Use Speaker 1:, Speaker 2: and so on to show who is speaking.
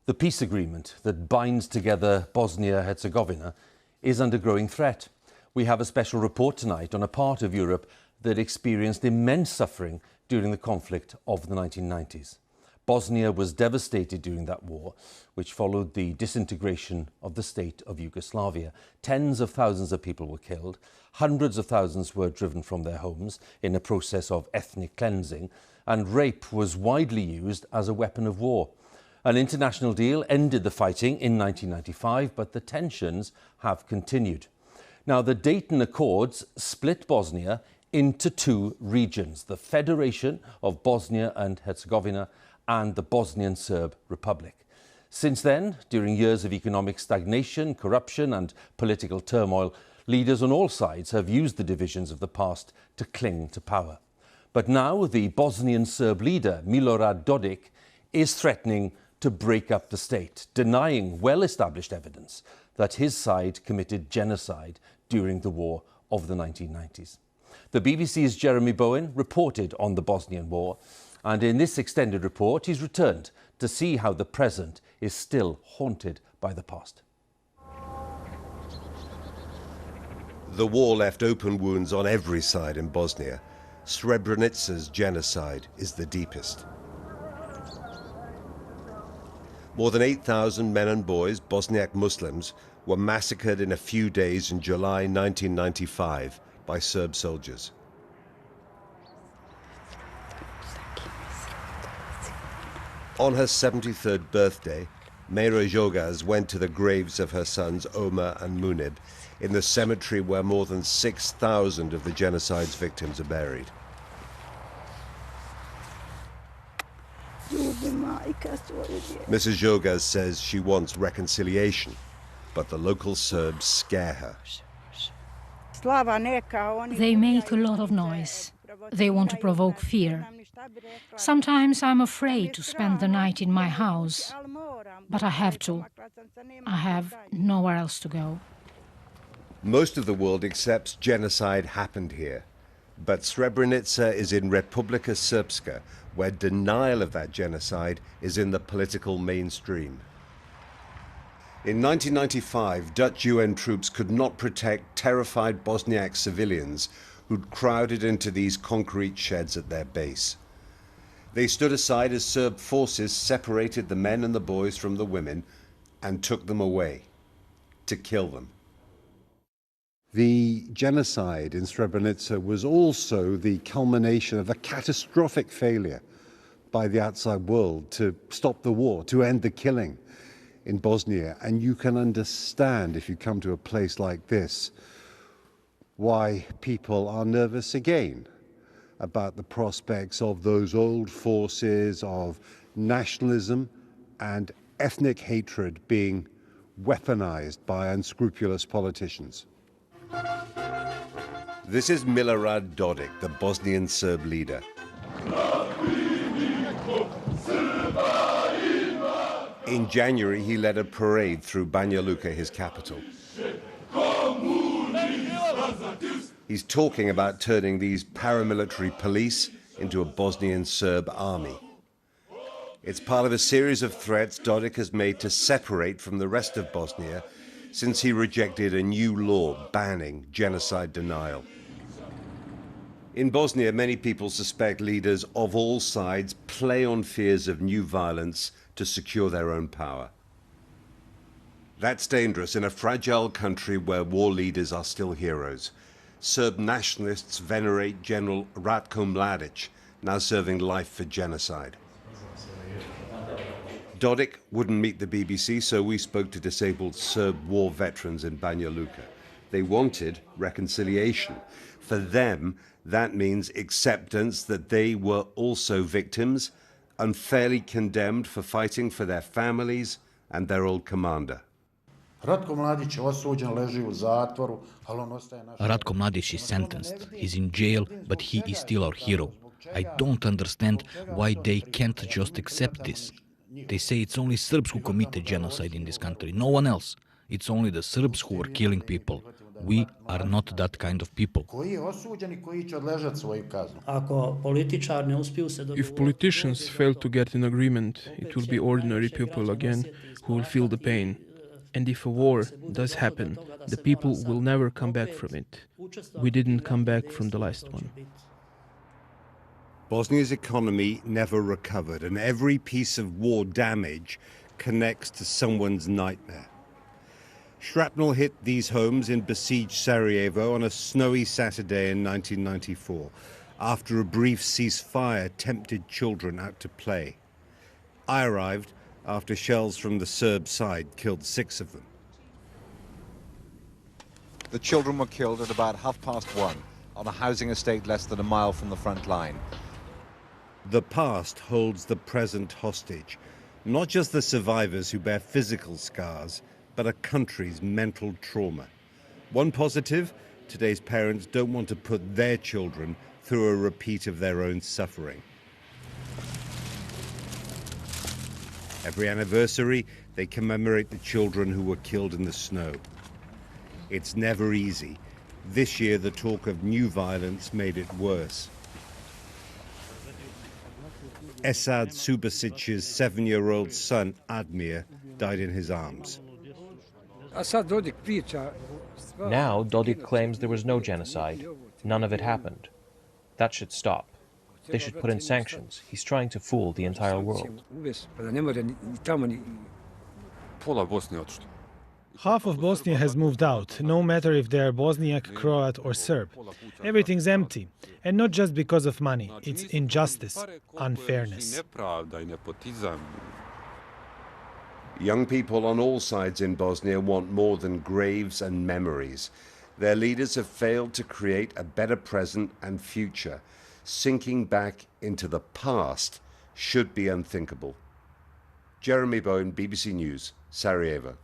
Speaker 1: The peace agreement that binds together Bosnia Herzegovina is under growing threat. We have a special report tonight on a part of Europe that experienced immense suffering during the conflict of the 1990s. Bosnia was devastated during that war, which followed the disintegration of the state of Yugoslavia. Tens of thousands of people were killed. Hundreds of thousands were driven from their homes in a process of ethnic cleansing, and rape was widely used as a weapon of war. An international deal ended the fighting in 1995, but the tensions have continued. Now, the Dayton Accords split Bosnia into two regions, the Federation of Bosnia and Herzegovina and the Bosnian Serb Republic. Since then, during years of economic stagnation, corruption and political turmoil, leaders on all sides have used the divisions of the past to cling to power. But now the Bosnian Serb leader, Milorad Dodik, is threatening to break up the state, denying well-established evidence that his side committed genocide during the war of the 1990s. The BBC's Jeremy Bowen reported on the Bosnian War, and in this extended report he's returned to see how the present is still haunted by the past.
Speaker 2: The war left open wounds on every side in Bosnia. Srebrenica's genocide is the deepest. More than 8,000 men and boys, Bosniak Muslims, were massacred in a few days in July 1995 by Serb soldiers. On her 73rd birthday, Mejra Jogas went to the graves of her sons Omar and Munib in the cemetery where more than 6,000 of the genocide's victims are buried. Mrs. Jogas says she wants reconciliation, but the local Serbs scare her.
Speaker 3: They make a lot of noise. They want to provoke fear. Sometimes I'm afraid to spend the night in my house, but I have to. I have nowhere else to go.
Speaker 2: Most of the world accepts genocide happened here, but Srebrenica is in Republika Srpska, where denial of that genocide is in the political mainstream. In 1995, Dutch UN troops could not protect terrified Bosniak civilians who'd crowded into these concrete sheds at their base. They stood aside as Serb forces separated the men and the boys from the women and took them away to kill them. The genocide in Srebrenica was also the culmination of a catastrophic failure by the outside world to stop the war, to end the killing in Bosnia. And you can understand, if you come to a place like this, why people are nervous again about the prospects of those old forces of nationalism and ethnic hatred being weaponized by unscrupulous politicians. This is Milorad Dodik, the Bosnian Serb leader. In January, he led a parade through Banja Luka, his capital. He's talking about turning these paramilitary police into a Bosnian Serb army. It's part of a series of threats Dodik has made to separate from the rest of Bosnia since he rejected a new law banning genocide denial. In Bosnia, many people suspect leaders of all sides play on fears of new violence to secure their own power. That's dangerous in a fragile country where war leaders are still heroes. Serb nationalists venerate General Ratko Mladic, now serving life for genocide. Dodik wouldn't meet the BBC, so we spoke to disabled Serb war veterans in Banja Luka. They wanted reconciliation. For them, that means acceptance that they were also victims, unfairly condemned for fighting for their families and their old commander.
Speaker 4: Ratko
Speaker 5: Mladic is sentenced. He's in jail, but he is still our hero. I don't understand why they can't just accept this. They say it's only Serbs who committed genocide in this country, no one else. It's only the Serbs who are killing people. We are not that kind of people.
Speaker 4: If politicians fail to get an agreement, it will be ordinary people again who will feel the pain. And if a war does happen, the people will never come back from it. We didn't come back from the last one.
Speaker 2: Bosnia's economy never recovered, and every piece of war damage connects to someone's nightmare. Shrapnel hit these homes in besieged Sarajevo on a snowy Saturday in 1994, after a brief ceasefire tempted children out to play. I arrived after shells from the Serb side killed 6 of them.
Speaker 6: The children were killed at about 1:30 on a housing estate less than a mile from the front line.
Speaker 2: The past holds the present hostage, not just the survivors who bear physical scars, but a country's mental trauma. One positive, today's parents don't want to put their children through a repeat of their own suffering. Every anniversary, they commemorate the children who were killed in the snow. It's never easy. This year, the talk of new violence made it worse. Esad Subasic's 7-year-old son, Admir, died in his arms.
Speaker 7: Now Dodik claims there was no genocide. None of it happened. That should stop. They should put in sanctions. He's trying to fool the entire world.
Speaker 8: Half of Bosnia has moved out, no matter if they are Bosniak, Croat or Serb. Everything's empty. And not just because of money. It's injustice, unfairness.
Speaker 2: Young people on all sides in Bosnia want more than graves and memories. Their leaders have failed to create a better present and future. Sinking back into the past should be unthinkable. Jeremy Bowen, BBC News, Sarajevo.